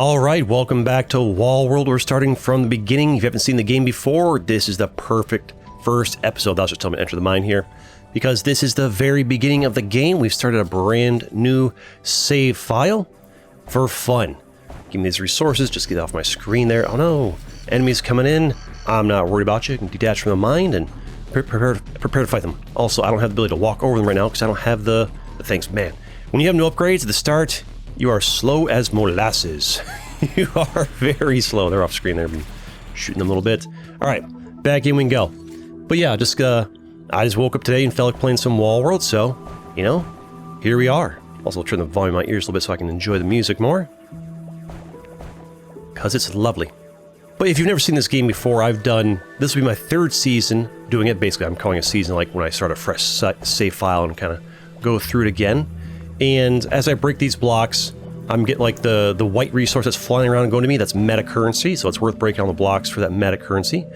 Alright, welcome back to Wall World. We're starting from the beginning. If you haven't seen the game before, this is the perfect first episode. That's just telling me to enter the mine here. Because this is the very beginning of the game. We've started a brand new save file for fun. Give me these resources, just get off my screen there. Oh no, enemies coming in. I'm not worried about you. I can detach from the mine and prepare to fight them. Also, I don't have the ability to walk over them right now because I don't have the things. Man, when you have no upgrades at the start, you are slow as molasses. You are very slow. They're off screen there. I've been shooting them a little bit. Alright, back in we can go. But yeah, I just woke up today and felt like playing some Wall World, so, you know, here we are. Also, turn the volume of my ears a little bit so I can enjoy the music more. Because it's lovely. But if you've never seen this game before, this will be my third season doing it. Basically, I'm calling a season like when I start a fresh save file and kind of go through it again. And as I break these blocks, I'm getting like the white resource that's flying around and going to me. That's meta currency, so it's worth breaking all the blocks for that meta currency.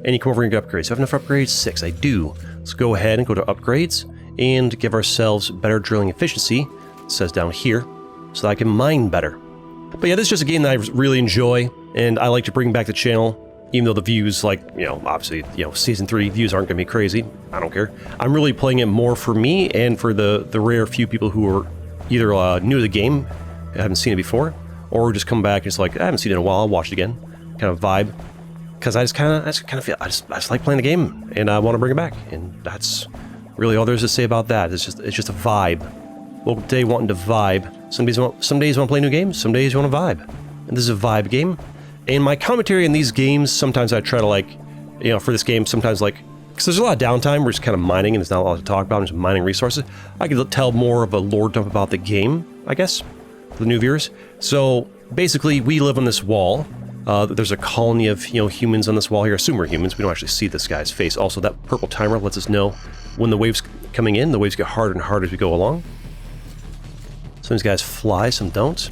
And you come over and get upgrades. Do I have enough upgrades? 6, I do. Let's go ahead and go to upgrades and give ourselves better drilling efficiency. It says down here, so that I can mine better. But yeah, this is just a game that I really enjoy, and I like to bring back the channel. Even though the views, like, you know, obviously, you know, Season 3 views aren't going to be crazy. I don't care. I'm really playing it more for me and for the rare few people who are either new to the game, haven't seen it before, or just come back and it's like, I haven't seen it in a while, I'll watch it again. Kind of vibe. Because I just kind of feel, I just like playing the game, and I want to bring it back. And that's really all there is to say about that. It's just a vibe. Welcome today, wanting to vibe. Some days you want to play new games, some days you want to vibe. And this is a vibe game. And my commentary in these games, sometimes I try to, like, you know, for this game, sometimes, like, because there's a lot of downtime, we're just kind of mining and there's not a lot to talk about, I'm just mining resources. I could tell more of a lore dump about the game, I guess, for the new viewers. So, basically, we live on this wall. There's a colony of, you know, humans on this wall here. Assume we're humans, we don't actually see this guy's face. Also, that purple timer lets us know when the waves coming in. The waves get harder and harder as we go along. Some of these guys fly, some don't.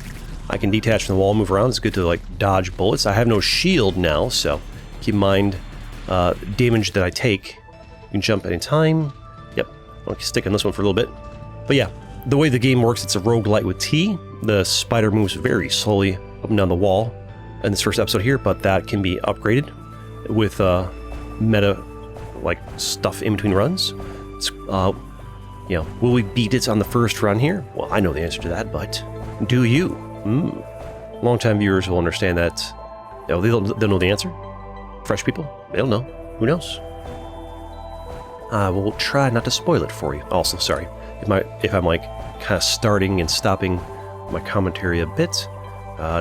I can detach from the wall, move around. It's good to, like, dodge bullets. I have no shield now, so keep in mind damage that I take. You can jump any time. Yep, I'll stick on this one for a little bit. But yeah, the way the game works, it's a roguelite with T. The spider moves very slowly up and down the wall in this first episode here, but that can be upgraded with meta, like, stuff in between runs. It's, you know, will we beat it on the first run here? Well, I know the answer to that, but do you? Long-time viewers will understand that. You know, they'll know the answer. Fresh people, they don't know. Who knows? I will try not to spoil it for you. Also, sorry if I'm like kind of starting and stopping my commentary a bit.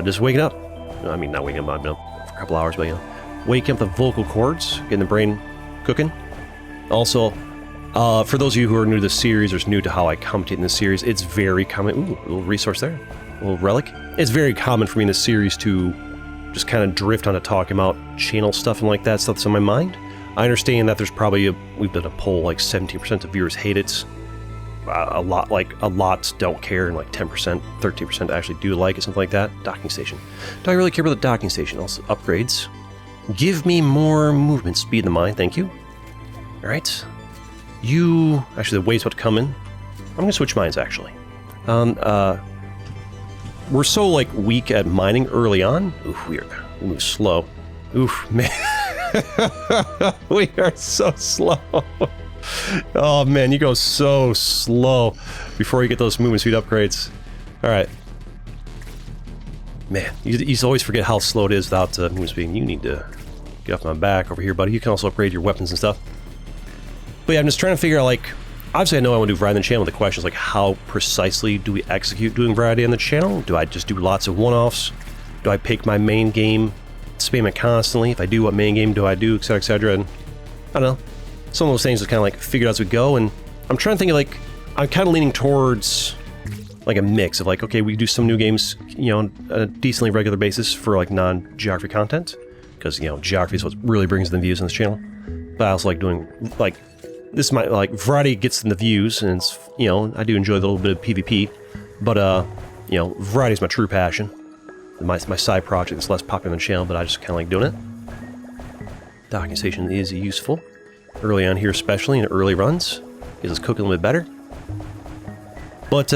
Just waking up. I mean, not waking up, I've been up for a couple hours, but you know, waking up the vocal cords, getting the brain cooking. Also, for those of you who are new to the series or new to how I commentate in this series, it's very common. Ooh, a little resource there. A little relic. It's very common for me in this series to just kind of drift onto talking about channel stuff and like that, stuff that's on my mind. I understand that there's probably we've done a poll, like 17% of viewers hate it. A lot don't care, and like 10%, 13% actually do like it, something like that. Docking station. Do I really care about the docking station? Also, upgrades. Give me more movement speed in the mine, thank you. Alright. Actually, the wave's about to come in. I'm gonna switch mines, actually. We're so, like, weak at mining early on. Oof, we move slow. Oof, man. We are so slow. Oh, man, you go so slow before you get those movement speed upgrades. Alright. Man, you always forget how slow it is without movement speed. You need to get off my back over here, buddy. You can also upgrade your weapons and stuff. But yeah, I'm just trying to figure out, like, obviously I know I want to do variety on the channel. The question is, like, how precisely do we execute doing variety on the channel? Do I just do lots of one-offs? Do I pick my main game, spam it constantly? If I do, what main game do I do, etc., etc.? And I don't know. Some of those things are kind of like figured out as we go, and I'm trying to think of, like, I'm kind of leaning towards like a mix of, like, okay, we do some new games, you know, on a decently regular basis for, like, non-geography content, because, you know, geography is what really brings in the views on this channel. But I also like doing, like, this might, like, variety gets in the views, and it's, you know, I do enjoy a little bit of PvP, but, you know, variety is my true passion. My side project is less popular on the channel, but I just kind of like doing it. Docking station is useful. Early on here, especially in early runs. Gives us cooking a little bit better. But,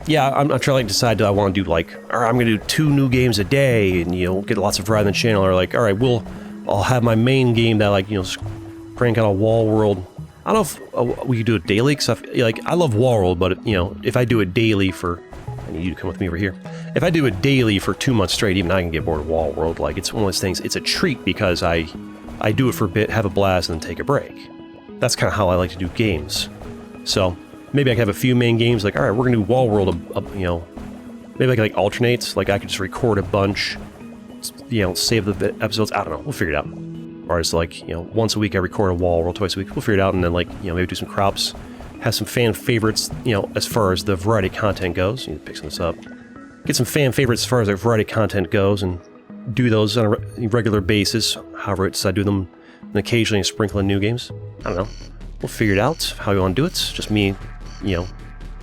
yeah, I'm trying to decide, do I want to do like, all right, I'm going to do 2 new games a day and, you know, get lots of variety on the channel, or like, all right, I'll have my main game that, like, you know, crank out a Wall World. I don't know if we could do it daily, because I love Wall World, but, you know, if I do it daily for, I need you to come with me over here. If I do it daily for 2 months straight, even I can get bored of Wall World. Like, it's one of those things, it's a treat because I do it for a bit, have a blast, and then take a break. That's kind of how I like to do games. So, maybe I can have a few main games, like, all right, we're going to do Wall World, you know, maybe I can, like, alternate, like, I could just record a bunch, you know, save the episodes, I don't know, we'll figure it out. Or it's like, you know, once a week I record a Wall World, twice a week, we'll figure it out, and then, like, you know, maybe do some crops, have some fan favorites, you know, as far as the variety content goes. You need to pick some of this up. Get some fan favorites as far as the variety content goes, and do those on a regular basis, however I decide to do them, and occasionally sprinkle in new games. I don't know. We'll figure it out, how we want to do it. Just me, you know,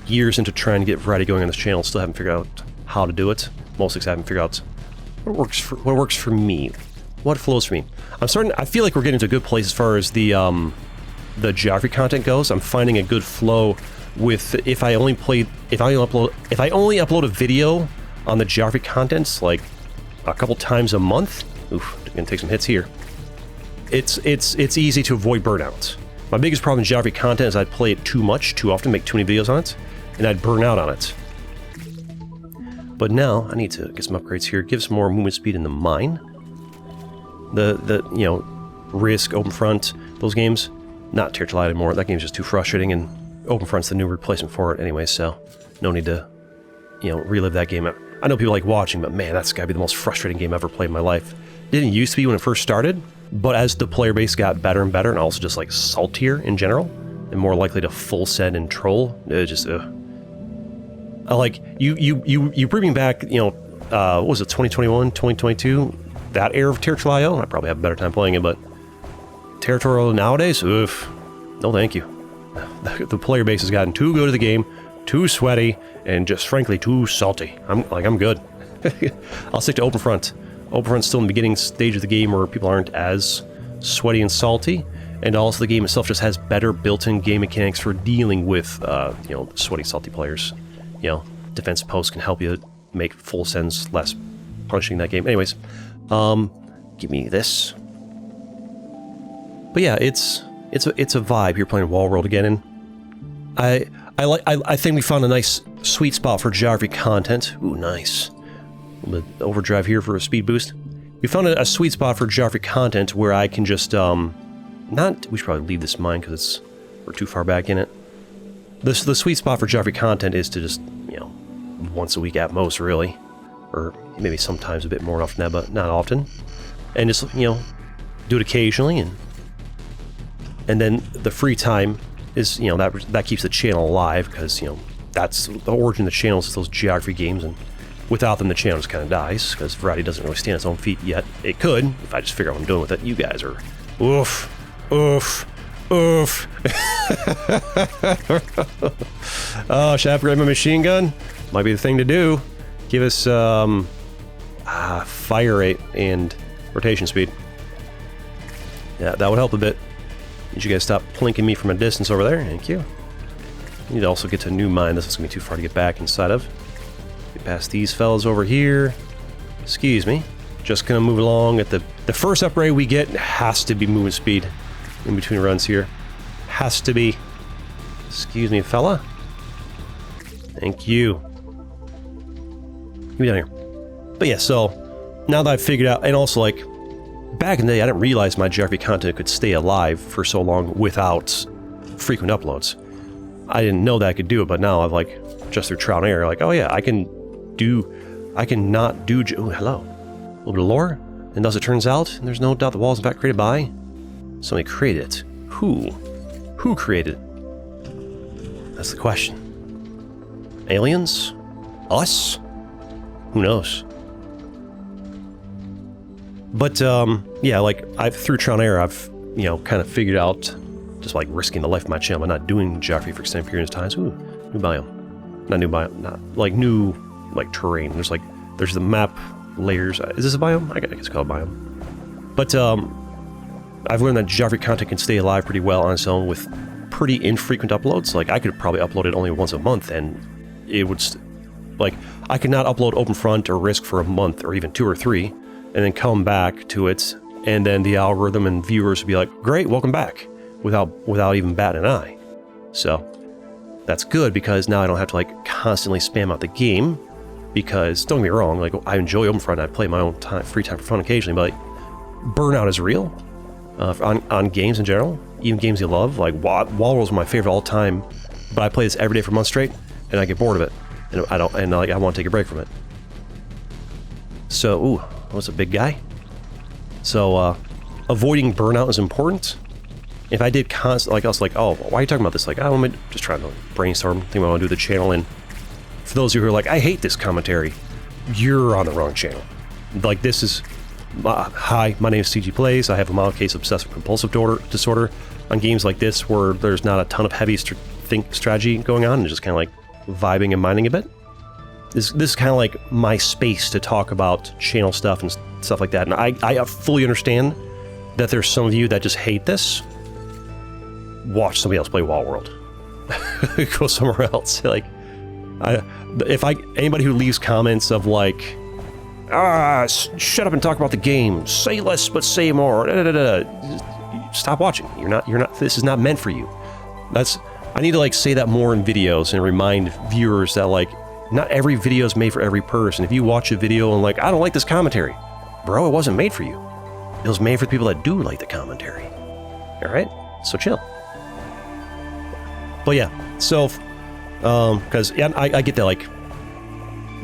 years into trying to get variety going on this channel, still haven't figured out how to do it. Mostly because I haven't figured out what works for me. What flows for me. I feel like we're getting to a good place as far as the geography content goes. I'm finding a good flow with if I only upload a video on the geography contents like a couple times a month. Oof, gonna take some hits here. It's easy to avoid burnout. My biggest problem in geography content is I'd play it too much, too often, make too many videos on it, and I'd burn out on it. But now I need to get some upgrades here, give some more movement speed in the mine. The you know, Risk, Openfront, those games, not Tier Light anymore. That game's just too frustrating, and Openfront's the new replacement for it anyway, so no need to, you know, relive that game. I know people like watching, but man, that's gotta be the most frustrating game I've ever played in my life. It didn't used to be when it first started, but as the player base got better and better, and also just like saltier in general, and more likely to full send and troll, it just like you bring me back, you know, what was it, 2021, 2022, that era of Territorial. I probably have a better time playing it, but Territorial nowadays, oof, no thank you. The player base has gotten too good at the game, too sweaty, and just frankly too salty. I'm good. I'll stick to Openfront. Openfront's still in the beginning stage of the game where people aren't as sweaty and salty, and also the game itself just has better built-in game mechanics for dealing with, you know, sweaty, salty players. You know, defense posts can help you make full sends less punishing in that game. Anyways, give me this. But yeah, it's a vibe here playing Wall World again, and I think we found a nice sweet spot for geography content. Ooh, nice. A little bit overdrive here for a speed boost. We found a sweet spot for geography content where I can just we should probably leave this mine because we're too far back in it. The sweet spot for geography content is to just, you know, once a week at most, really, or maybe sometimes a bit more often than that, but not often, and just, you know, do it occasionally, and then the free time is, you know, that keeps the channel alive, because, you know, that's the origin of the channel is those geography games, and without them the channel just kind of dies, because variety doesn't really stand on its own feet yet. It could if I just figure out what I'm doing with it. You guys are oof. Oh, should I upgrade my machine gun? Might be the thing to do. Give us fire rate and rotation speed. Yeah, that would help a bit. Need you guys stop plinking me from a distance over there. Thank you. Need to also get to a new mine. This is gonna be too far to get back inside of. Get past these fellas over here. Excuse me. Just gonna move along. At the first upgrade we get has to be movement speed in between runs here. Has to be. Excuse me, fella. Thank you. Get me down here. But yeah, so now that I've figured out, and also like back in the day, I didn't realize my geography content could stay alive for so long without frequent uploads. I didn't know that I could do it, but now I've like just through trial and error, like, oh yeah, I can not do. Oh, hello. A little bit of lore, and as it turns out, and there's no doubt the wall is in fact created by somebody created it. Who? Who created it? That's the question. Aliens? Us? Who knows? But yeah, like through trial and error, I've, you know, kind of figured out, just like risking the life of my channel by not doing geography for extended periods of time. Ooh, new biome. Not new biome, not like new like terrain. There's the map layers. Is this a biome? I guess it's called a biome. But I've learned that geography content can stay alive pretty well on its own with pretty infrequent uploads. Like I could probably upload it only once a month, and it would like, I could not upload OpenFront or Risk for a month or even 2 or 3, and then come back to it, and then the algorithm and viewers would be like, great, welcome back, without even batting an eye. So that's good, because now I don't have to like constantly spam out the game, because don't get me wrong, like, I enjoy OpenFront, I play my own free time for fun occasionally, but like, burnout is real on games in general, even games you love. Like Wallworld's my favorite all time, but I play this every day for months straight, and I get bored of it, and I want to take a break from it. So, ooh, what's a big guy? So, avoiding burnout is important. If I did constant, like, I was like, oh, why are you talking about this? Like, oh, I'm just trying to brainstorm, think I want to do the channel. And for those of you who are like, I hate this commentary, you're on the wrong channel. Like, this is, hi, my name is CG Plays. I have a mild case of obsessive compulsive disorder. On games like this, where there's not a ton of heavy strategy going on, and just kind of like vibing and minding a bit. This is kind of like my space to talk about channel stuff and stuff like that. And I fully understand that there's some of you that just hate this. Watch somebody else play Wallworld. Go somewhere else. Like, anybody who leaves comments of like, shut up and talk about the game. Say less but say more. Stop watching. You're not. This is not meant for you. I need to like say that more in videos and remind viewers that like, not every video is made for every person. If you watch a video and like, I don't like this commentary, bro, it wasn't made for you. It was made for the people that do like the commentary. All right, so chill. But yeah, so because I get that, like,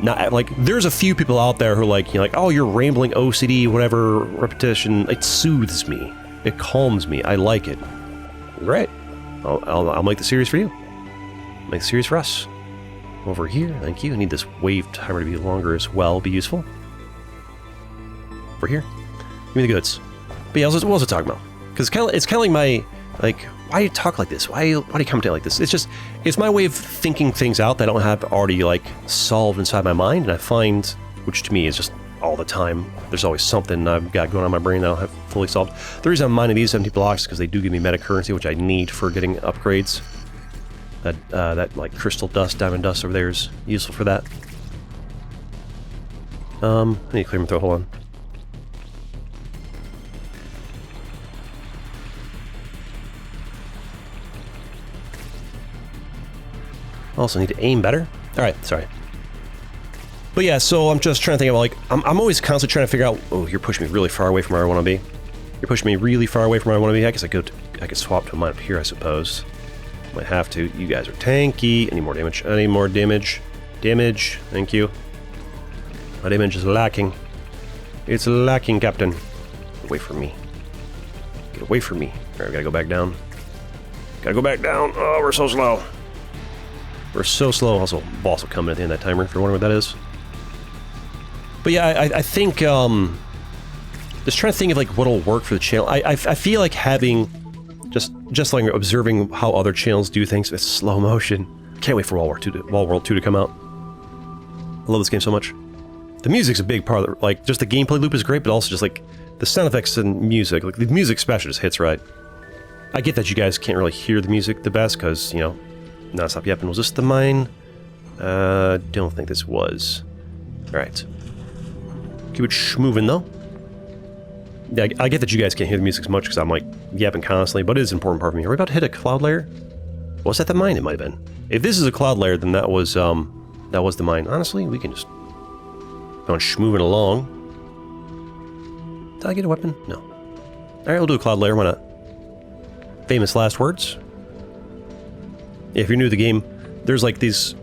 not like, there's a few people out there who are like, oh, you're rambling OCD, whatever, repetition. It soothes me. It calms me. I like it. Great. I'll make the series for you. Make the series for us. Over here, thank you. I need this wave timer to be longer as well. Be useful. Over here. Give me the goods. But yeah, what was I talking about? Because it's kind of like my, like, why do you talk like this? Why do you commentate like this? It's my way of thinking things out that I don't have already, like, solved inside my mind. And I find, which to me is just all the time, there's always something I've got going on in my brain that I don't have fully solved. The reason I'm mining these empty blocks is because they do give me meta currency, which I need for getting upgrades. That like crystal dust, diamond dust over there is useful for that. I need to clear my throat, hold on. Also need to aim better. Alright, sorry. But yeah, so I'm just trying to think about, like, I'm always constantly trying to figure out, oh, you're pushing me really far away from where I want to be. You're pushing me really far away from where I want to be. I guess I could swap to a mine up here, I suppose. Might have to. You guys are tanky. Any more damage? Any more damage? Damage. Thank you. My damage is lacking. It's lacking, Captain. Get away from me. Get away from me. Alright, we gotta go back down. Gotta go back down. Oh, we're so slow. We're so slow. Also, boss will come in at the end of that timer, if you're wondering what that is. But yeah, I think, just trying to think of, like, what'll work for the channel. I feel like having... Just like observing how other channels do things with slow motion. Can't wait for Wallworld 2 to come out. I love this game so much. The music's a big part of it. Like, just the gameplay loop is great, but also just like the sound effects and music. Like, the music especially just hits right. I get that you guys can't really hear the music the best because, you know, Non-Stop Yappin'. Was this the mine? Don't think this was. Alright. Keep it moving though. Yeah, I get that you guys can't hear the music as much because I'm like yapping constantly, but it is an important part of me. Are we about to hit a cloud layer? Was that the mine? It might have been. If this is a cloud layer, then that was the mine. Honestly, we can just go moving along. Did I get a weapon? No. All right, we'll do a cloud layer. Why not? Famous last words. If you're new to the game, there's like these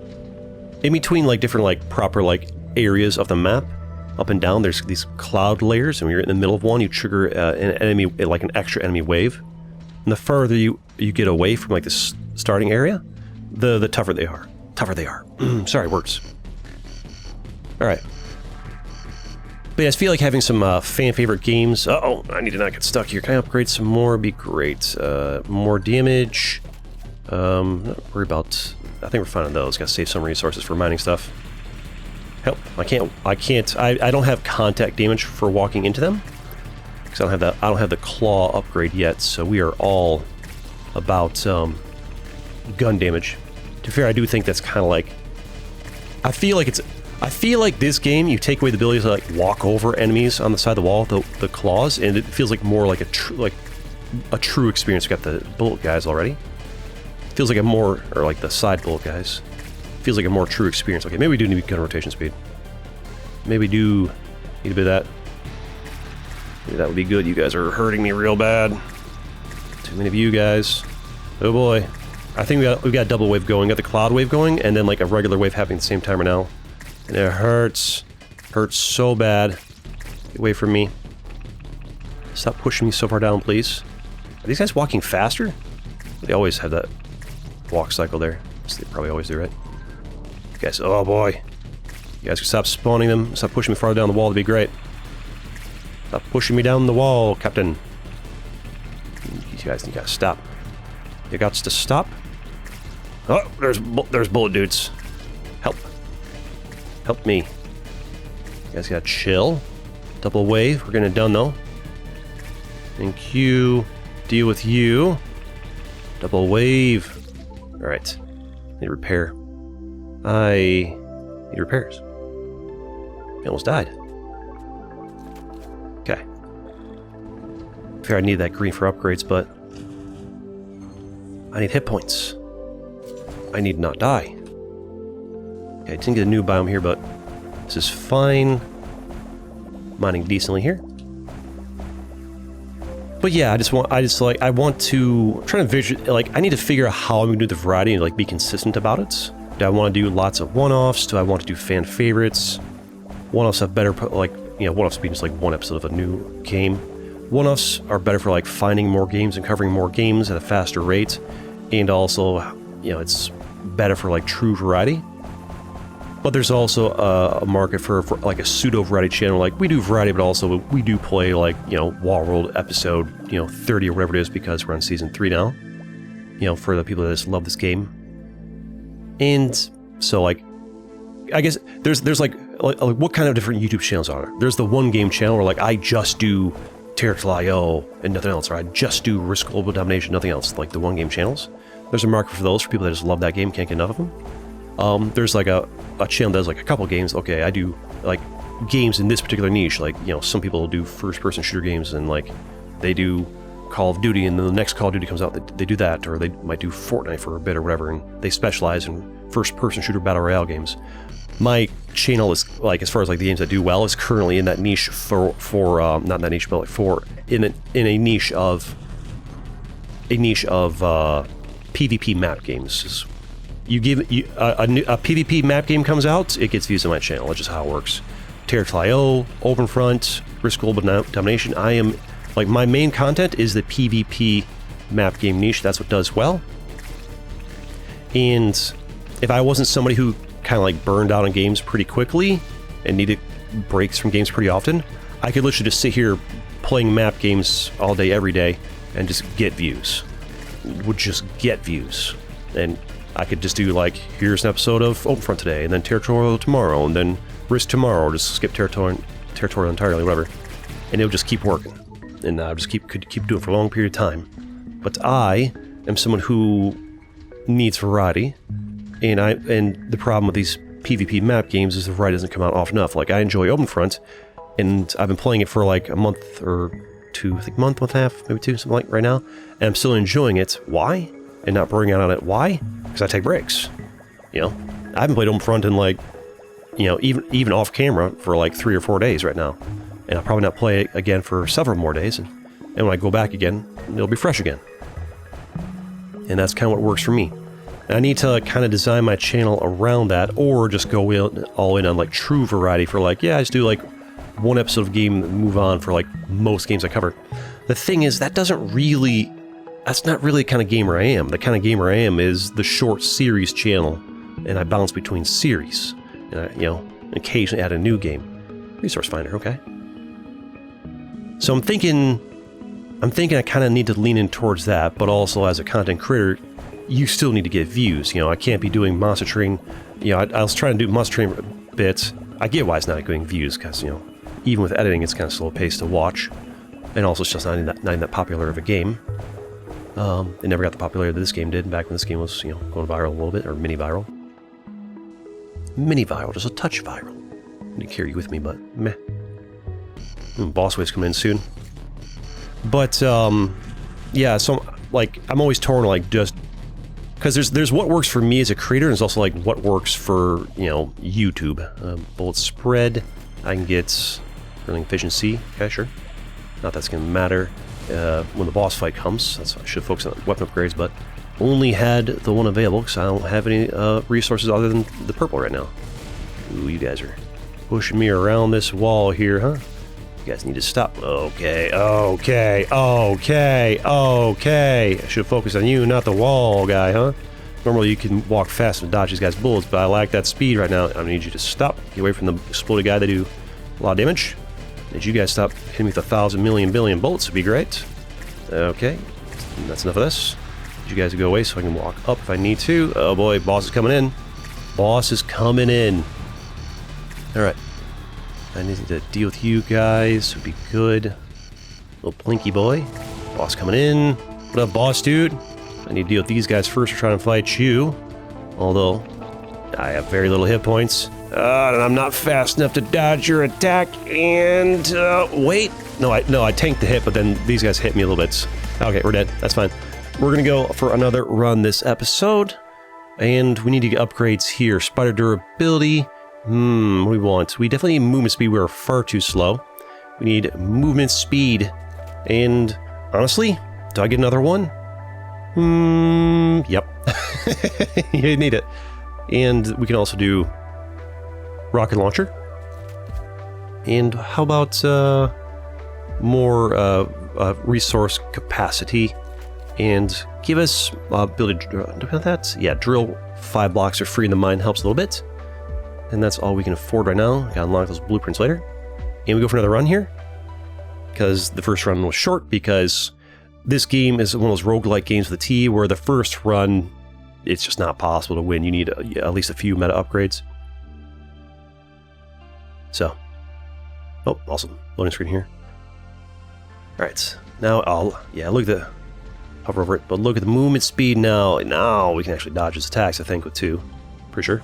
in between, like different like proper like areas of the map. Up and down, there's these cloud layers, and when you're in the middle of one, you trigger an enemy, like an extra enemy wave. And the further you get away from like this starting area, the tougher they are. Sorry, words. All right. But yeah, I feel like having some fan favorite games. Uh-oh, I need to not get stuck here. Can I upgrade some more? It'd be great. More damage. Not worry about. I think we're fine on those. Got to save some resources for mining stuff. Help! I don't have contact damage for walking into them because I don't have the claw upgrade yet. So we are all about gun damage. To be fair, I do think that's kind of like I feel like this game, you take away the ability to like walk over enemies on the side of the wall, the claws, and it feels like more like a true experience. We got the bullet guys already. Feels like a more, or like the side bullet guys. Feels like a more true experience. Okay, maybe we do need gun rotation speed. Maybe we do need a bit of that. Maybe that would be good. You guys are hurting me real bad. Too many of you guys. Oh boy. I think we got a double wave going. We got the cloud wave going, and then like a regular wave happening at the same time right now. And it hurts. Hurts so bad. Get away from me. Stop pushing me so far down, please. Are these guys walking faster? They always have that walk cycle there. So they probably always do, right? You guys, oh boy. You guys can stop spawning them. Stop pushing me farther down the wall. That'd be great. Stop pushing me down the wall, Captain. You guys gotta stop. You got to stop. Oh, there's bullet dudes. Help. Help me. You guys gotta chill. Double wave. We're getting it done, though. Thank you. Deal with you. Double wave. Alright. Need repair. I need repairs. I almost died. Okay. I figure I need that green for upgrades, but I need hit points. I need not die. Okay, I didn't get a new biome here, but this is fine. Mining decently here. But yeah, I want to try to visual, like, I need to figure out how I'm gonna do the variety and like be consistent about it. Do I want to do lots of one-offs? Do I want to do fan favorites? One-offs have better, like, you know, one-offs being just like one episode of a new game. One-offs are better for like finding more games and covering more games at a faster rate, and also, you know, it's better for like true variety. But there's also a market for like a pseudo variety channel. Like, we do variety, but also we do play like, you know, Wall World episode, you know, 30 or whatever it is, because we're on season 3 now. You know, for the people that just love this game. And so, like, I guess there's like what kind of different YouTube channels are there? There's the one game channel where like I just do Pterodactyl IO and nothing else, or I just do Risk Global Domination, nothing else, like the one game channels. There's a market for those, for people that just love that game, can't get enough of them. There's like a channel that does like a couple games. Okay, I do like games in this particular niche. Like, you know, some people do first-person shooter games, and like they do Call of Duty, and then the next Call of Duty comes out, they do that, or they might do Fortnite for a bit or whatever, and they specialize in first-person shooter battle royale games. My channel is, like, as far as like the games that do well, is currently in that niche for not in that niche, but like for in a niche of PvP map games. You give a PvP map game comes out, it gets views on my channel. That's just how it works. Pterodactyl IO, OpenFront, Risk Global Domination. I am, like, my main content is the PvP map game niche. That's what does well. And if I wasn't somebody who kind of like burned out on games pretty quickly and needed breaks from games pretty often, I could literally just sit here playing map games all day, every day, and just get views. Would just get views. And I could just do like, here's an episode of OpenFront today, and then Territorial tomorrow, and then Risk tomorrow, or just skip Territorial entirely, whatever. And it would just keep working. And I just could keep doing it for a long period of time. But I am someone who needs variety, and the problem with these PvP map games is the variety doesn't come out often enough. Like, I enjoy OpenFront, and I've been playing it for like a month or two, I think month and a half, maybe two, something like right now, and I'm still enjoying it. Why? And not burning out on it. Why? Because I take breaks. You know, I haven't played OpenFront in like, you know, even off camera for like 3 or 4 days right now, and I'll probably not play it again for several more days. And when I go back again, it'll be fresh again. And that's kind of what works for me. And I need to kind of design my channel around that, or just go all in on like true variety for like, yeah, I just do like one episode of game and move on for like most games I cover. The thing is, that's not really the kind of gamer I am. The kind of gamer I am is the short series channel, and I bounce between series, and I, you know, occasionally add a new game. Resource Finder, okay. So I'm thinking I kind of need to lean in towards that, but also as a content creator, you still need to get views. You know, I can't be doing Monster Train. You know, I was trying to do Monster Train a bit. I get why it's not getting views, because, you know, even with editing, it's kind of slow paced to watch, and also it's just not in that popular of a game. It never got the popularity that this game did back when this game was, you know, going viral a little bit, or mini viral. mini viral, just a touch viral. I need to carry you with me, but meh. Boss wave's coming in soon. But, yeah, so, like, I'm always torn, like, just... Because there's what works for me as a creator, and there's also, like, what works for, you know, YouTube. Bullet spread, I can get Hurling efficiency. Okay, sure. Not that's going to matter when the boss fight comes. That's why I should focus on weapon upgrades, but only had the one available because I don't have any resources other than the purple right now. Ooh, you guys are pushing me around this wall here, huh? You guys need to stop. Okay, okay, okay, okay. I should focus on you, not the wall guy, huh? Normally you can walk fast and dodge these guys' bullets, but I lack that speed right now. I need you to stop. Get away from the exploded guy. They do a lot of damage. Did you guys stop hitting me with 1,000 million billion bullets? Would be great. Okay, that's enough of this. You guys go away so I can walk up if I need to. Oh boy, boss is coming in. Boss is coming in. Alright. I need to deal with you guys. Would be good. Little Plinky boy. Boss coming in. What up, boss dude? I need to deal with these guys first. We're trying to fight you. Although, I have very little hit points. And I'm not fast enough to dodge your attack. And, wait. No, I tanked the hit, but then these guys hit me a little bit. Okay, we're dead. That's fine. We're going to go for another run this episode. And we need to get upgrades here. Spider durability. What do we want? We definitely need movement speed. We're far too slow. We need movement speed. And honestly, do I get another one? Yep. You need it. And we can also do rocket launcher. And how about more resource capacity? And give us ability to do that. Yeah, drill 5 blocks for free in the mine helps a little bit. And that's all we can afford right now. Gotta unlock those blueprints later. And we go for another run here. Because the first run was short, because this game is one of those roguelike games with a T where the first run, it's just not possible to win. You need at least a few meta upgrades. So. Oh, awesome. Loading screen here. Alright. Now look at the... Hover over it, but look at the movement speed now. Now we can actually dodge his attacks, I think, with 2. Pretty sure.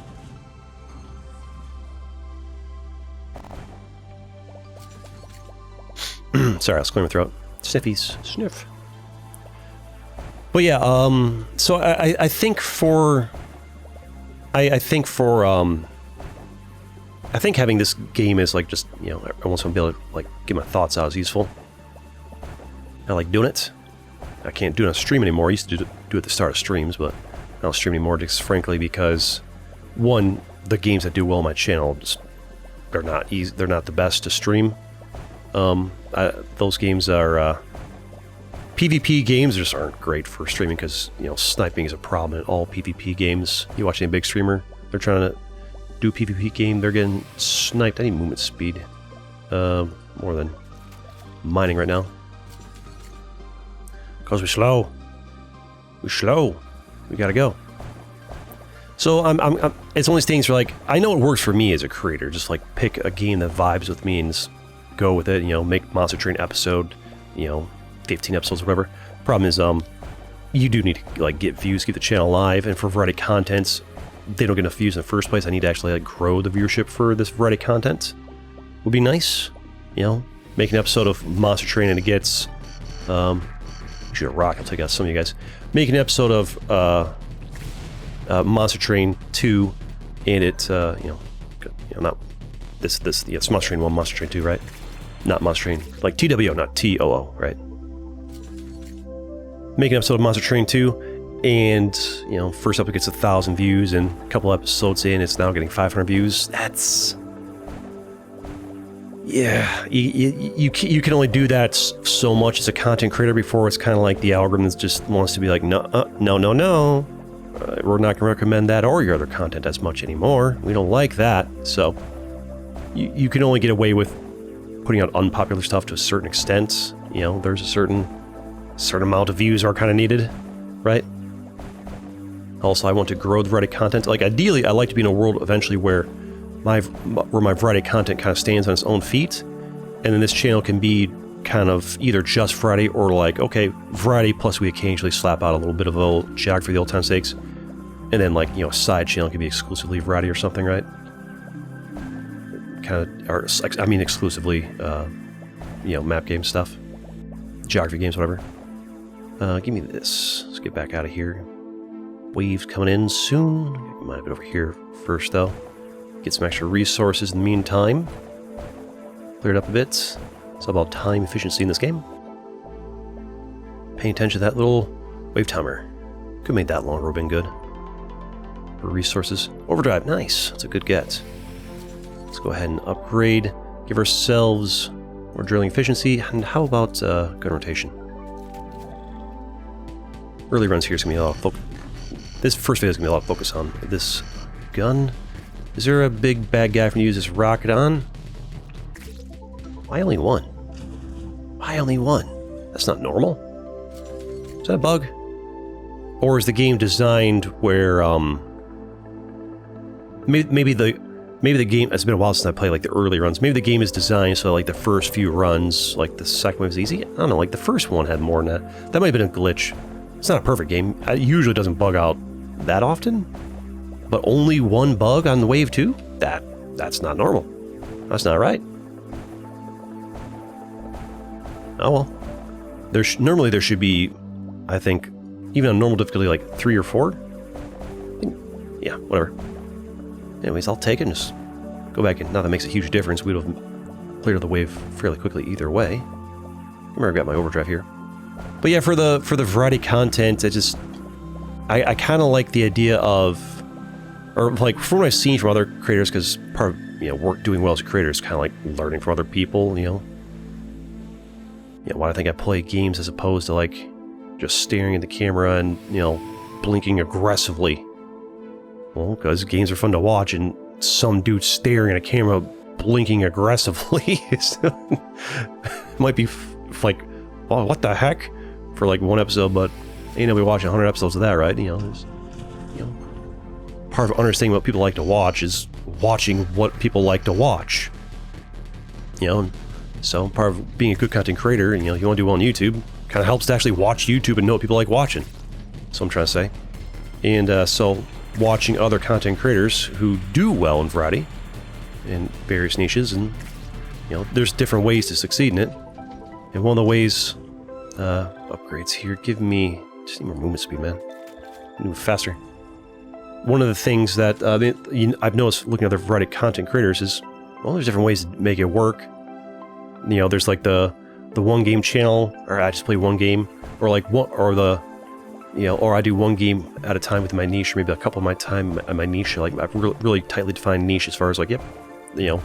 Sorry, I was clearing my throat. Sniffies. Sniff. But yeah, so I think for... I think having this game is like just, you know, I want to be able to like get my thoughts out is useful. I like doing it. I can't do it on stream anymore. I used to do it at the start of streams, but I don't stream anymore just frankly because, one, the games that do well on my channel just are not easy. They're not the best to stream. Those games are PvP games just aren't great for streaming because, you know, sniping is a problem in all PvP games. You watch any big streamer, they're trying to do a PvP game, they're getting sniped. I need movement speed more than mining right now. Because we're slow. We're slow. We gotta go. So it's one of these things where, like, I know it works for me as a creator. Just, like, pick a game that vibes with me and just go with it. You know, make Monster Train episode, you know, 15 episodes or whatever. Problem is, you do need to, like, get views, keep the channel alive. And for variety contents, they don't get enough views in the first place. I need to actually, like, grow the viewership for this variety content. Would be nice. You know, make an episode of Monster Train and it gets... shoot a rock, I'll take out some of you guys. Make an episode of Monster Train 2, and it, not this, yeah, it's Monster Train 1, Monster Train 2, right? Not Monster Train, like TWO, not TOO, right? Make an episode of Monster Train 2, and, you know, first up it gets 1,000 views, and a couple episodes in, it's now getting 500 views. That's... Yeah, you can only do that so much as a content creator before it's kind of like the algorithm just wants to be like, no, no. We're not going to recommend that or your other content as much anymore. We don't like that. So you can only get away with putting out unpopular stuff to a certain extent. You know, there's a certain amount of views are kind of needed, right? Also, I want to grow the variety content. Like, ideally, I'd like to be in a world eventually where my variety content kind of stands on its own feet, and then this channel can be kind of either just variety or like, okay, variety plus we occasionally slap out a little bit of old geography, the old time sakes, and then, like, you know, a side channel can be exclusively variety or something, right? kind of, or I mean exclusively, you know, map game stuff, geography games, whatever. Give me this. Let's get back out of here. Waves coming in soon. Might have been over here first though. Get some extra resources in the meantime. Clear it up a bit. It's all about time efficiency in this game. Paying attention to that little wave timer. Could have made that longer, would have been good. For resources. Overdrive, nice. That's a good get. Let's go ahead and upgrade. Give ourselves more drilling efficiency. And how about gun rotation? Early runs here is going to be a lot of focus. This first video is going to be a lot of focus on this gun. Is there a big bad guy for me to use this rocket on? Why only one? Why only one? That's not normal. Is that a bug? Or is the game designed where, maybe the game, it's been a while since I played like the early runs, maybe the game is designed so like the first few runs, like the second one was easy? I don't know, like the first one had more than that. That might have been a glitch. It's not a perfect game. It usually doesn't bug out that often. But only one bug on the Wave 2? That's not normal. That's not right. Oh well. Normally there should be, I think, even on normal difficulty, like 3 or 4. Yeah, whatever. Anyways, I'll take it and just go back and not that makes a huge difference. We'd have cleared the wave fairly quickly either way. Remember, I got my overdrive here. But yeah, for the variety content, I kind of like the idea of, or like from what I've seen from other creators, because part of, you know, work doing well as a creator is kind of like learning from other people, you know. Yeah, why I think I play games as opposed to like just staring at the camera and, you know, blinking aggressively. Well, because games are fun to watch, and some dude staring at a camera blinking aggressively might be like, oh, what the heck? For like one episode, but ain't nobody watching 100 episodes of that, right? You know, part of understanding what people like to watch is watching what people like to watch. You know, and so part of being a good content creator, and you know, you want to do well on YouTube, kind of helps to actually watch YouTube and know what people like watching. That's what I'm trying to say. And so watching other content creators who do well in variety in various niches, and you know, there's different ways to succeed in it. And one of the ways, upgrades here, give me just need more movement speed, man. Move faster. One of the things that I've noticed looking at other variety content creators is, well, there's different ways to make it work. You know, there's like the one game channel, or I just play one game, or like one, or the, you know, or I do one game at a time with my niche, or maybe a couple of my time in my niche. Like I've really tightly defined niche as far as like, yep, you know,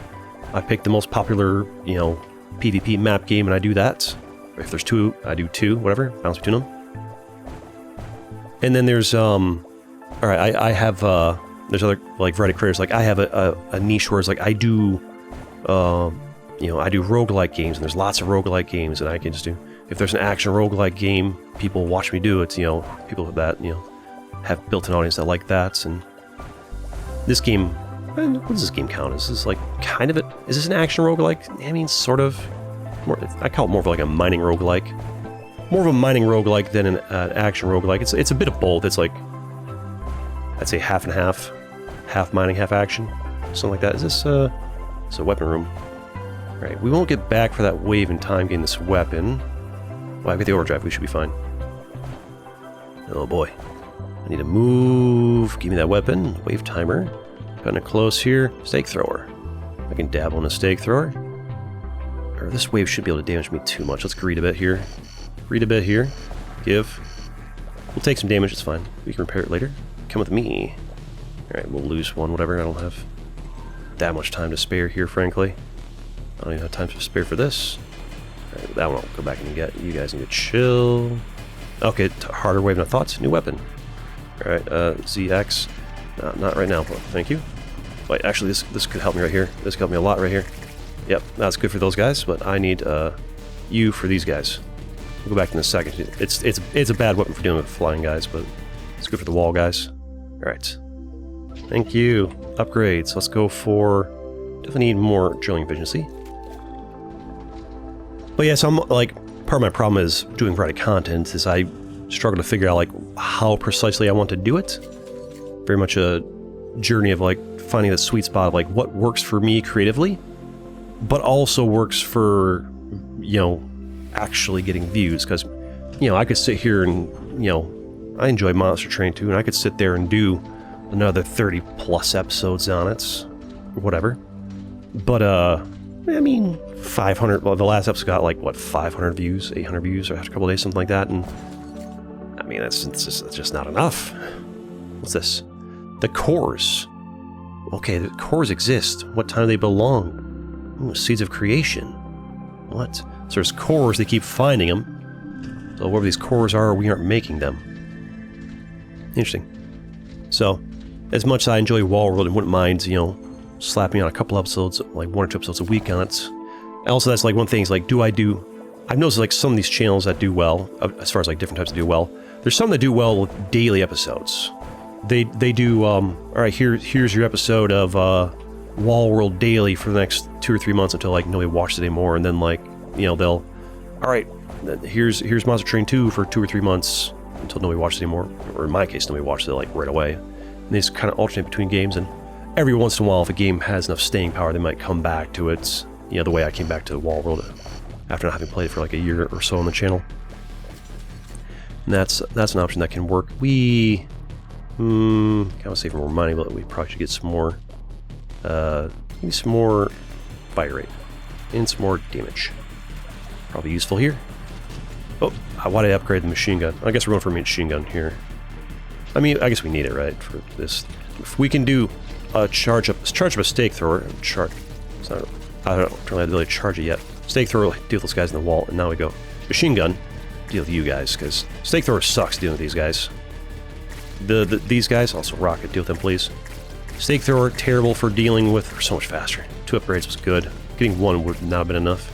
I pick the most popular, you know, PvP map game and I do that. If there's 2, I do 2, whatever, bounce between them. And then there's, alright, I have, there's other, like, variety creators, like, I have a niche where it's like, I do, you know, I do roguelike games, and there's lots of roguelike games, and I can just do, if there's an action roguelike game, people watch me do it, you know, people that, you know, have built an audience that like that, and this game, what does this game count? Is this, like, kind of is this an action roguelike? I mean, sort of. More, I call it more of like a mining roguelike. More of a mining roguelike than an action roguelike. It's a bit of both. It's like, I'd say half and half. Half mining, half action. Something like that. Is this, it's a weapon room. Alright, we won't get back for that wave in time getting this weapon. Well, I get the overdrive, we should be fine. Oh boy. I need to move. Give me that weapon. Wave timer. Cutting it close here. Stake thrower. I can dabble in a stake thrower. Or this wave should be able to damage me too much. Let's greed a bit here. Greed a bit here. Give. We'll take some damage, it's fine. We can repair it later. Come with me. Alright, we'll lose one, whatever. I don't have that much time to spare here, frankly. I don't even have time to spare for this. Alright, that one I'll go back and get. You guys need to chill. Okay, harder wave than I thought. New weapon. Alright, ZX. Not right now, thank you. Wait, actually, this could help me right here. This could help me a lot right here. Yep, that's good for those guys, but I need you for these guys. We'll go back in a second. It's a bad weapon for dealing with flying guys, but it's good for the wall guys. Alright. Thank you. Upgrades. Let's go for... Definitely need more drilling efficiency. But yeah, so I'm like... Part of my problem is doing variety content is I struggle to figure out like how precisely I want to do it. Very much a journey of like finding the sweet spot of like what works for me creatively but also works for, you know, actually getting views. Because, you know, I could sit here and, you know, I enjoy Monster Train 2, and I could sit there and do another 30 plus episodes on it, whatever. But, I mean, 500, well, the last episode got like, what, 500 views, 800 views after a couple days, something like that, and I mean, it's just not enough. What's this? The cores. Okay, the cores exist. What time do they belong? Ooh, seeds of creation. What? So there's cores, they keep finding them. So whatever these cores are, we aren't making them. Interesting. So, as much as I enjoy Wallworld and wouldn't mind, you know, slapping on a couple episodes, like 1 or 2 episodes a week on it. Also, that's like one thing is like, I've noticed like some of these channels that do well, as far as like different types that do well, there's some that do well with daily episodes. They do, alright, here's your episode of Wallworld daily for the next 2 or 3 months until like nobody watches it anymore, and then like, you know, they'll, alright, here's Monster Train 2 for 2 or 3 months until nobody watches it anymore, or in my case, nobody watches it like right away. And they just kind of alternate between games, and every once in a while, if a game has enough staying power, they might come back to it, you know, the way I came back to Wallworld after not having played it for like a year or so on the channel. And that's an option that can work. We kind of save more money, but we probably should get some more, maybe some more fire rate and some more damage. Probably useful here. Oh, why did I upgrade the machine gun? I guess we're going for a machine gun here. I mean, I guess we need it, right, for this. If we can do a charge up a stake thrower, I don't really have the ability to charge it yet. Stake thrower, deal with those guys in the wall, and now we go machine gun, deal with you guys, because stake thrower sucks dealing with these guys. These guys, also rocket, deal with them, please. Stake thrower, terrible for dealing with, they're so much faster. 2 upgrades was good. Getting 1 would not have been enough.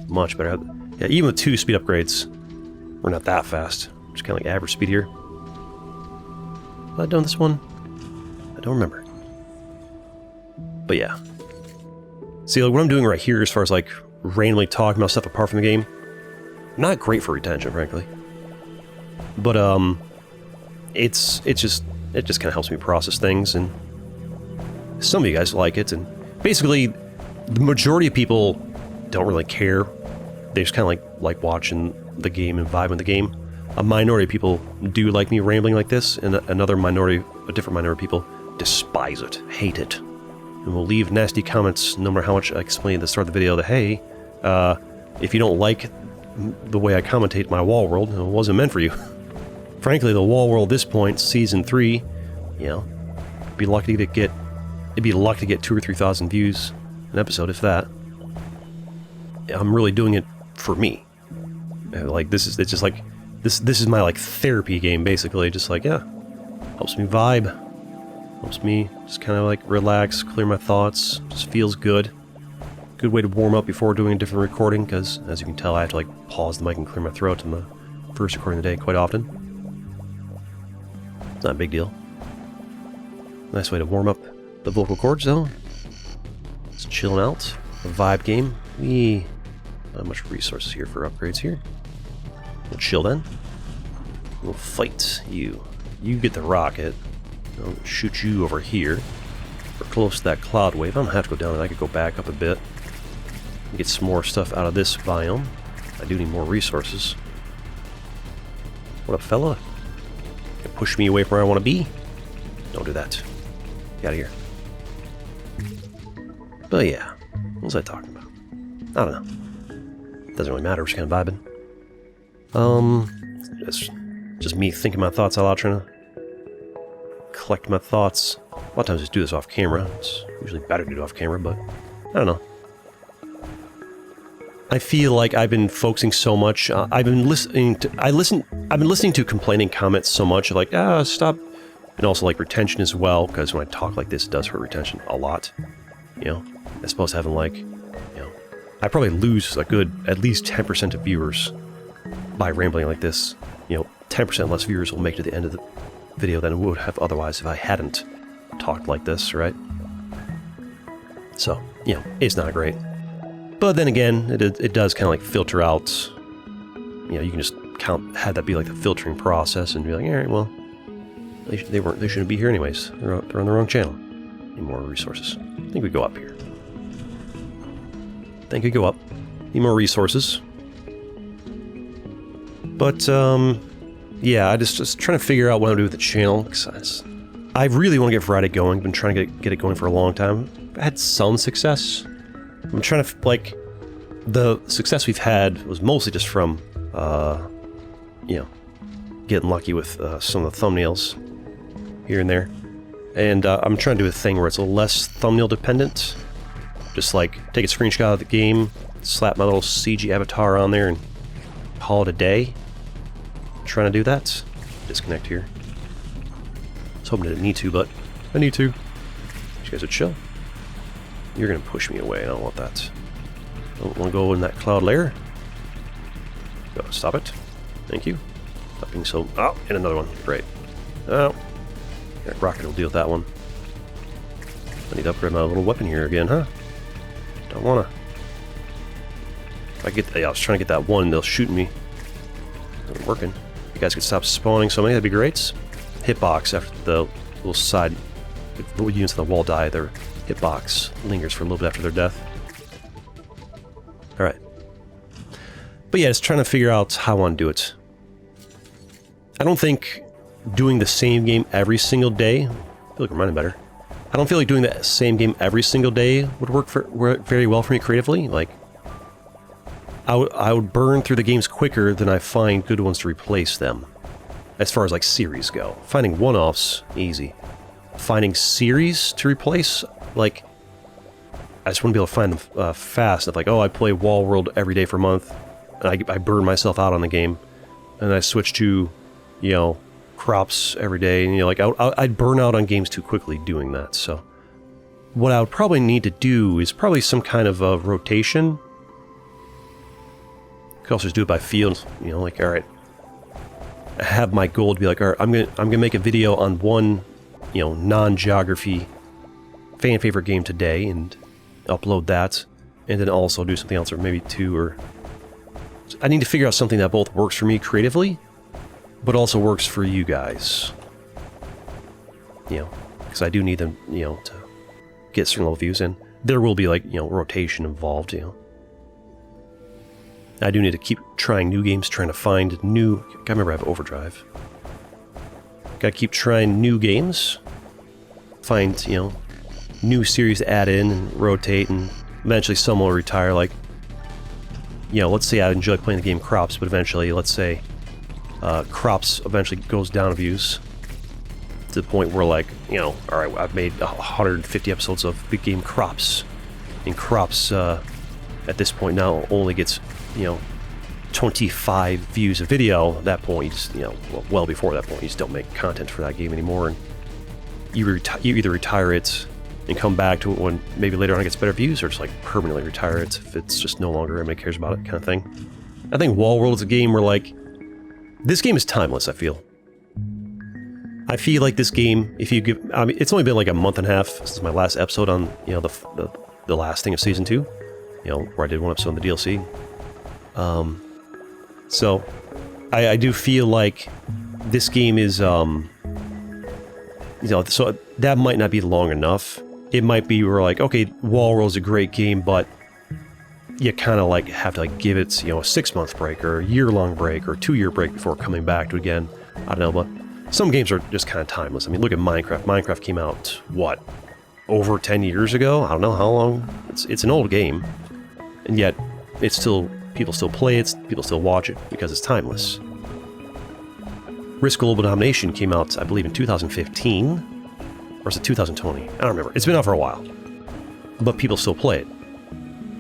Much better. Yeah, even with 2 speed upgrades, we're not that fast. Just kind of like average speed here. Have I done this one? I don't remember. But yeah. See, like, what I'm doing right here as far as like randomly talking about stuff apart from the game, not great for retention, frankly. But it just kind of helps me process things, and some of you guys like it, and basically the majority of people don't really care. They just kind of like watching the game and vibing with the game. A minority of people do like me rambling like this, and a different minority of people despise it, hate it, and will leave nasty comments no matter how much I explain at the start of the video that, hey, if you don't like the way I commentate my Wallworld, it wasn't meant for you. Frankly, the Wallworld at this point, Season 3, you know, it'd be lucky to get 2,000 or 3,000 views an episode, if that. I'm really doing it for me. Like, it's just like, this is my, like, therapy game, basically. Just like, yeah, helps me vibe. Helps me just kind of, like, relax, clear my thoughts. Just feels good. Good way to warm up before doing a different recording, because, as you can tell, I have to, like, pause the mic and clear my throat in the first recording of the day quite often. It's not a big deal. Nice way to warm up the vocal cords, though. Just chilling out. A vibe game. Not much resources here for upgrades here. We'll chill then. We'll fight you. You get the rocket. I'll shoot you over here. We're close to that cloud wave. I don't have to go down there. I could go back up a bit. Get some more stuff out of this biome. I do need more resources. What up, fella? You push me away from where I want to be? Don't do that. Get out of here. But yeah, what was I talking about? I don't know. Doesn't really matter, we're just kind of vibing. It's just me thinking my thoughts out loud, trying to collect my thoughts. A lot of times I just do this off camera. It's usually better to do it off camera, but I don't know. I feel like I've been focusing so much. I've been listening to complaining comments so much, like, stop. And also like retention as well, because when I talk like this, it does hurt retention a lot. You know, as opposed to having like, you know, I probably lose a good at least 10% of viewers by rambling like this. You know, 10% less viewers will make it to the end of the video than it would have otherwise if I hadn't talked like this, right? So, you know, it's not great. But then again, it does kind of like filter out. You know, you can just have that be like the filtering process and be like, all right, well, they shouldn't be here anyways. They're on the wrong channel. Need more resources. I think we go up here. Think we go up. Need more resources. But, yeah, I just trying to figure out what I'm doing with the channel. I really want to get Friday going. I've been trying to get it going for a long time. I've had some success. I'm trying to, like, the success we've had was mostly just from, you know, getting lucky with some of the thumbnails here and there. And I'm trying to do a thing where it's a less thumbnail dependent. Just like take a screenshot of the game, slap my little CG avatar on there, and call it a day. Trying to do that. Disconnect here. I was hoping I didn't need to, but I need to. You guys would chill. You're gonna push me away. I don't want that. I don't want to go in that cloud layer. Go, stop it. Thank you. Stop being so. Oh, and another one. Great. Oh. Yeah, Rocket will deal with that one. I need to upgrade my little weapon here again, huh? Don't wanna. Yeah, I was trying to get that one, they'll shoot me. Not working. You guys could stop spawning so many, that'd be great. Hitbox after the little side. If the units on the wall die, their hitbox lingers for a little bit after their death. Alright. But yeah, just trying to figure out how I want to do it. I don't think doing the same game every single day. I feel like I'm running better. I don't feel like doing the same game every single day would work very well for me creatively. Like, I would burn through the games quicker than I find good ones to replace them. As far as like series go. Finding one-offs, easy. Finding series to replace, like, I just want to be able to find them fast. If like, oh, I play Wall World every day for a month, and I burn myself out on the game, and I switch to, you know, crops every day, and you know, like I'd burn out on games too quickly doing that. So what I would probably need to do is probably some kind of a rotation. Could also just do it by field, you know, like, all right, I have my goal to be like, all right, I'm gonna make a video on one, you know, non-geography fan favorite game today and upload that, and then also do something else, or maybe two, or I need to figure out something that both works for me creatively but also works for you guys. You know, because I do need them, you know, to get certain level views, and there will be, like, you know, rotation involved, you know. I do need to keep trying new games, trying to find new... Gotta remember I have Overdrive. Gotta keep trying new games. Find, you know, new series to add in and rotate, and eventually some will retire, like... You know, let's say I enjoy playing the game Crops, but eventually, let's say... Crops eventually goes down in views to the point where, like, you know, alright, I've made 150 episodes of big game Crops, and Crops at this point now only gets, you know, 25 views a video. At that point, you just, you know, well before that point, you just don't make content for that game anymore, and you either retire it and come back to it when maybe later on it gets better views, or just like permanently retire it if it's just no longer anybody cares about it, kind of thing. I think Wall World is a game where, like, this game is timeless, I feel. I feel like this game, if you give... I mean, it's only been like a month and a half since my last episode on, you know, the last thing of Season 2. You know, where I did one episode on the DLC. So, I do feel like this game is, you know, so that might not be long enough. It might be where, like, okay, Wall World's a great game, but you kind of like have to like give it, you know, a 6-month break or a year-long break or a 2-year break before coming back to it again. I don't know, but some games are just kind of timeless. I mean, look at Minecraft. Minecraft came out, what, over 10 years ago? I don't know how long. It's an old game, and yet it's still, people still play it, people still watch it because it's timeless. Risk Global Domination came out, I believe, in 2015, or is it 2020? I don't remember. It's been out for a while, but people still play it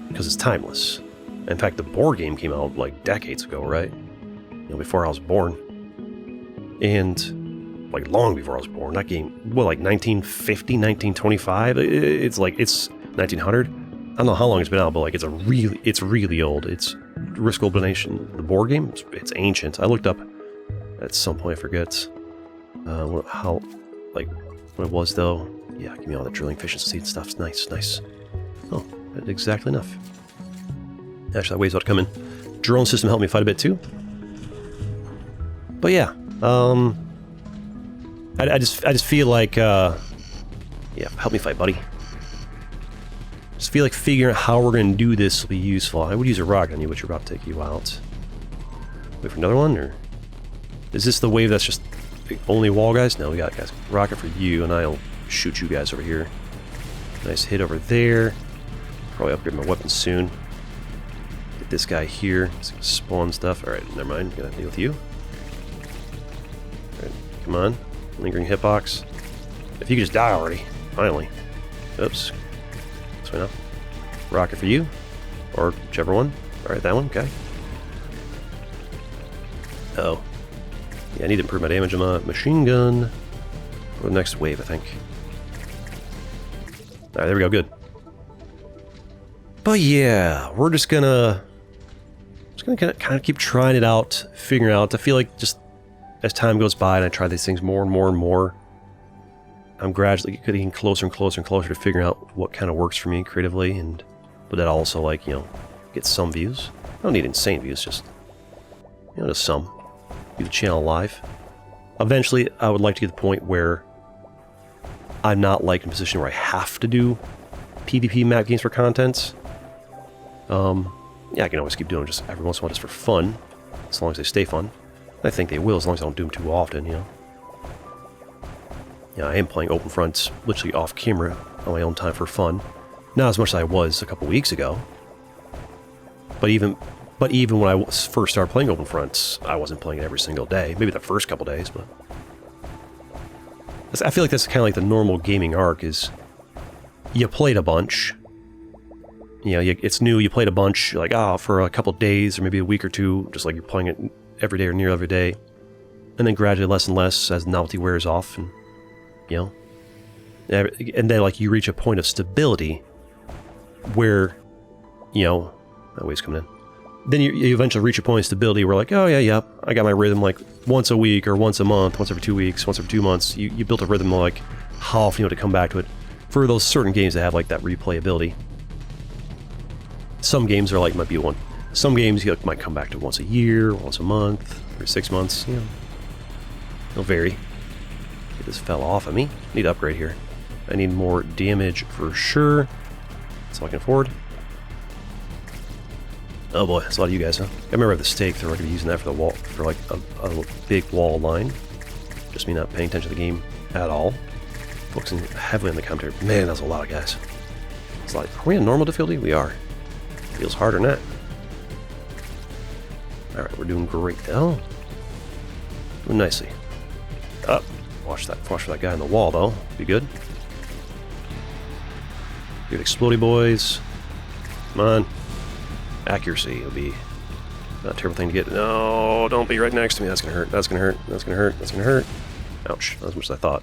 because it's timeless. In fact, the board game came out like decades ago, right? You know, before I was born. And like long before I was born. That game, well, like 1950, 1925. It's like, it's 1900. I don't know how long it's been out, but like it's really old. It's Risk Global Domination, the board game. It's ancient. I looked up at some point, I forget how, like, what it was though. Yeah, give me all the drilling, fish, and seed stuff. Nice, nice. Oh, exactly enough. Actually, that wave's about to come in. Drone system helped me fight a bit too. But yeah, I just feel like, yeah, help me fight, buddy. Just I feel like figuring out how we're going to do this will be useful. I would use a rocket on you, which are about to take you out. Wait for another one, or... Is this the wave that's just the only wall, guys? No, we got guys. Rocket for you, and I'll shoot you guys over here. Nice hit over there. Probably upgrade my weapon soon. Get this guy here. He's gonna spawn stuff. Alright, never mind. Gonna deal with you. Alright, come on. Lingering hitbox. If you could just die already. Finally. Oops. This way now. Rocket for you. Or whichever one. Alright, that one. Okay. Uh-oh. Yeah, I need to improve my damage on my machine gun. For the next wave, I think. Alright, there we go. Good. But yeah, we're just gonna kind of keep trying it out, figuring out. I feel like just as time goes by and I try these things more and more and more, I'm gradually getting closer and closer and closer to figuring out what kind of works for me creatively, and but that also, like, you know, get some views. I don't need insane views, just, you know, just some. Keep the channel alive. Eventually, I would like to get to the point where I'm not like in a position where I have to do PvP map games for content. Yeah, I can always keep doing it just every once in a while just for fun, as long as they stay fun. I think they will, as long as I don't do them too often, you know. Yeah, I am playing Open Fronts literally off camera on my own time for fun. Not as much as I was a couple weeks ago. But even when I first started playing Open Fronts, I wasn't playing it every single day. Maybe the first couple days, but I feel like that's kind of like the normal gaming arc. Is you played a bunch. You know, it's new, you played a bunch, you're like, oh, for a couple days or maybe a week or two, just like you're playing it every day or near every day. And then gradually less and less as novelty wears off, and, you know. And then, like, you reach a point of stability where, you know, that wave's coming in. Then you eventually reach a point of stability where, like, oh, yeah, I got my rhythm, like, once a week or once a month, once every 2 weeks, once every 2 months. You built a rhythm, like, how often you know to come back to it. For those certain games that have, like, that replayability. Some games are like, might be one. Some games you might come back to once a year, once a month, or 6 months, you know. It'll vary. Get this fell off of me. Need to upgrade here. I need more damage for sure. That's all I can afford. Oh boy, that's a lot of you guys, huh? I remember I have the stake, they're going to be using that for the wall, for like a big wall line. Just me not paying attention to the game at all. Focusing heavily on the commentary. Man, that's a lot of guys. It's like, are we in normal difficulty? We are. Feels harder than that. Alright, we're doing great though. Doing nicely. Up. Watch for that guy on the wall though. Be good. Good explodey boys. Come on. Accuracy will be not a terrible thing to get. No, don't be right next to me. That's gonna hurt. That's gonna hurt. That's gonna hurt. That's gonna hurt. Ouch. Not as much as I thought.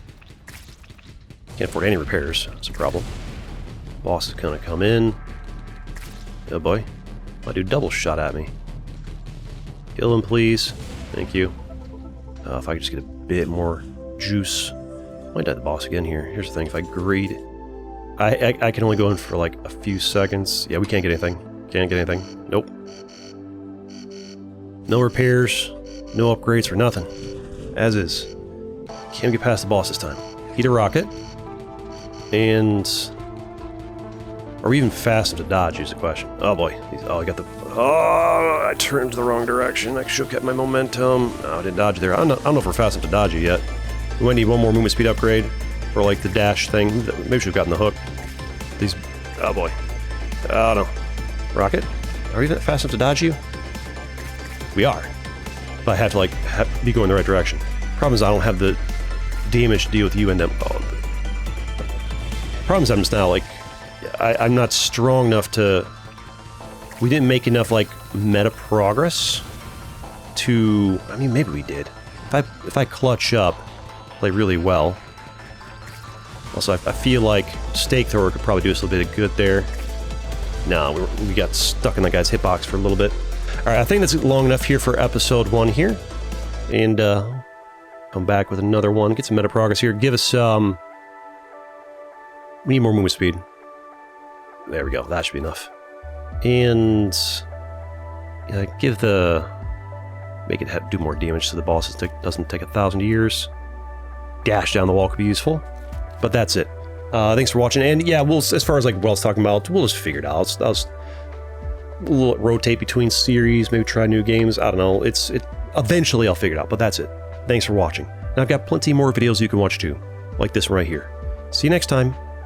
Can't afford any repairs. That's a problem. Boss is gonna come in. Oh boy. My dude double shot at me. Kill him, please. Thank you. If I could just get a bit more juice. Might die the boss again here. Here's the thing. If I greed... I can only go in for like a few seconds. Yeah, we can't get anything. Can't get anything. Nope. No repairs. No upgrades for nothing. As is. Can't get past the boss this time. Heat a rocket. And... Are we even fast enough to dodge is the question. Oh boy. Oh, I got the... Oh, I turned the wrong direction. I should have kept my momentum. No, I didn't dodge there. I don't know if we're fast enough to dodge it yet. We might need one more movement speed upgrade. Or like the dash thing. Maybe we should have gotten the hook. These... Oh boy. Oh no. Rocket? Are we fast enough to dodge you? We are. But I have to like be going the right direction. Problem is I don't have the damage to deal with you and them. Oh. Problem is I'm just now like... I'm not strong enough to... We didn't make enough, like, meta progress to... I mean, maybe we did. If I clutch up, play really well. Also, I feel like Stake Thrower could probably do us a little bit of good there. No, we got stuck in that guy's hitbox for a little bit. Alright, I think that's long enough here for episode 1 here. And, come back with another one. Get some meta progress here. Give us, we need more movement speed. There we go. That should be enough. And give the... Make it do more damage so the boss doesn't take 1,000 years. Dash down the wall could be useful. But that's it. Thanks for watching. And yeah, as far as like what I was talking about, we'll just figure it out. We'll rotate between series, maybe try new games. I don't know. Eventually I'll figure it out, but that's it. Thanks for watching. And I've got plenty more videos you can watch too, like this one right here. See you next time.